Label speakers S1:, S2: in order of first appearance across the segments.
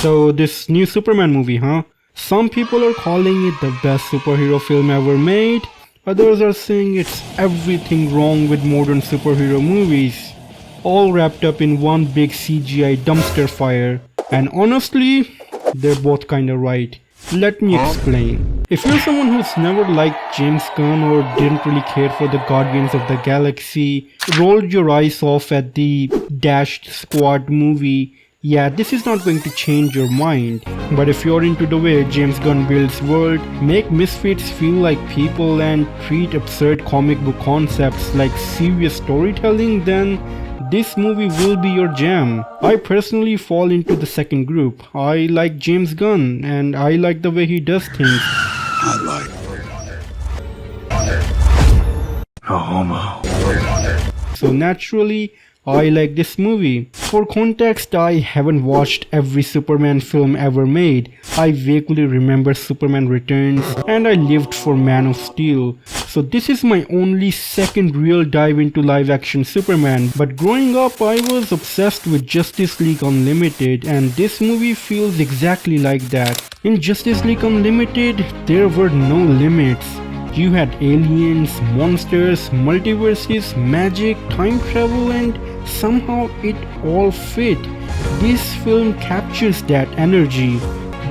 S1: So this new Superman movie, huh? Some people are calling it the best superhero film ever made. Others are saying it's everything wrong with modern superhero movies. All wrapped up in one big CGI dumpster fire. And honestly, they're both kinda right. Let me explain. If you're someone who's never liked James Gunn or didn't really care for the Guardians of the Galaxy, rolled your eyes off at the Dashed Squad movie, yeah, this is not going to change your mind. But if you're into the way James Gunn builds world, make misfits feel like people and treat absurd comic book concepts like serious storytelling, then this movie will be your jam. I personally fall into the second group. I like James Gunn and I like the way he does things.
S2: I like a homo.
S1: So naturally, I like this movie. For context, I haven't watched every Superman film ever made. I vaguely remember Superman Returns and I lived for Man of Steel. So this is my only second real dive into live action Superman. But growing up, I was obsessed with Justice League Unlimited and this movie feels exactly like that. In Justice League Unlimited, there were no limits. You had aliens, monsters, multiverses, magic, time travel, and somehow it all fit. This film captures that energy.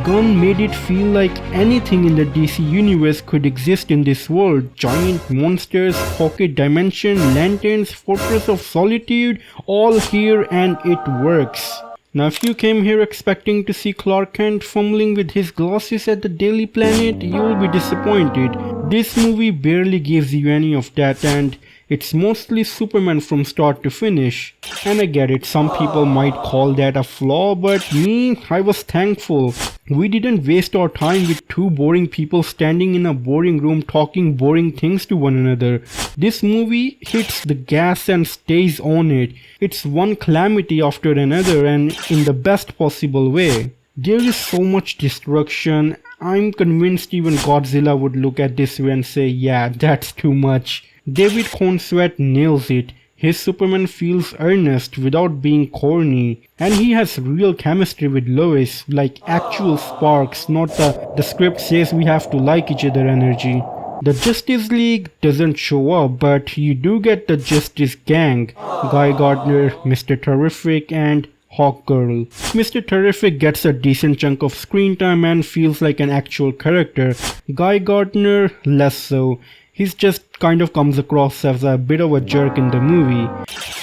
S1: Gunn made it feel like anything in the DC universe could exist in this world. Giant monsters, pocket dimension, lanterns, Fortress of Solitude, all here and it works. Now if you came here expecting to see Clark Kent fumbling with his glasses at the Daily Planet, you'll be disappointed. This movie barely gives you any of that and it's mostly Superman from start to finish. And I get it, some people might call that a flaw, but me, I was thankful. We didn't waste our time with two boring people standing in a boring room talking boring things to one another. This movie hits the gas and stays on it. It's one calamity after another and in the best possible way. There is so much destruction. I'm convinced even Godzilla would look at this and say, yeah, that's too much. David Cornsweet nails it. His Superman feels earnest without being corny. And he has real chemistry with Lois, like actual sparks, not the script says we have to like each other energy. The Justice League doesn't show up, but you do get the Justice Gang. Guy Gardner, Mr. Terrific, and Hawkgirl. Mr. Terrific gets a decent chunk of screen time and feels like an actual character. Guy Gardner, less so. He's just kind of comes across as a bit of a jerk in the movie.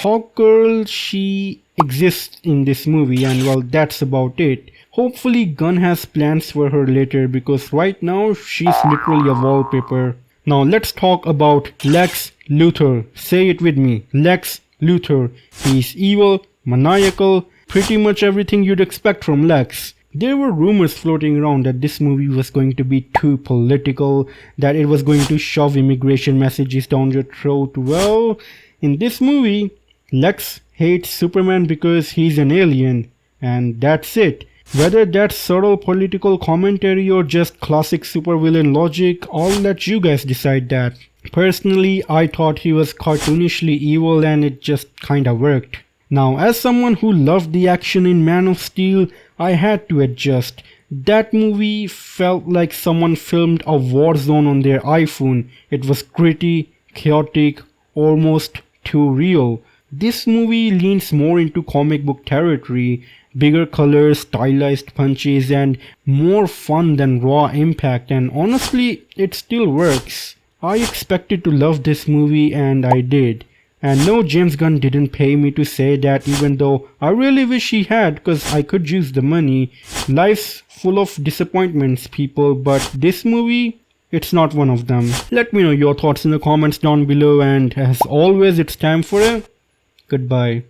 S1: Hawkgirl, she exists in this movie and well, that's about it. Hopefully Gunn has plans for her later because right now she's literally a wallpaper. Now let's talk about Lex Luthor. Say it with me. Lex Luthor. He's evil, maniacal, pretty much everything you'd expect from Lex. There were rumors floating around that this movie was going to be too political, that it was going to shove immigration messages down your throat. Well, in this movie, Lex hates Superman because he's an alien, and that's it. Whether that's subtle political commentary or just classic supervillain logic, I'll let you guys decide that. Personally, I thought he was cartoonishly evil and it just kinda worked. Now, as someone who loved the action in Man of Steel, I had to adjust. That movie felt like someone filmed a war zone on their iPhone. It was gritty, chaotic, almost too real. This movie leans more into comic book territory, bigger colors, stylized punches, and more fun than raw impact, and honestly, it still works. I expected to love this movie and I did. And no, James Gunn didn't pay me to say that, even though I really wish he had, cause I could use the money. Life's full of disappointments, people, but this movie, it's not one of them. Let me know your thoughts in the comments down below, and as always, it's time for a goodbye.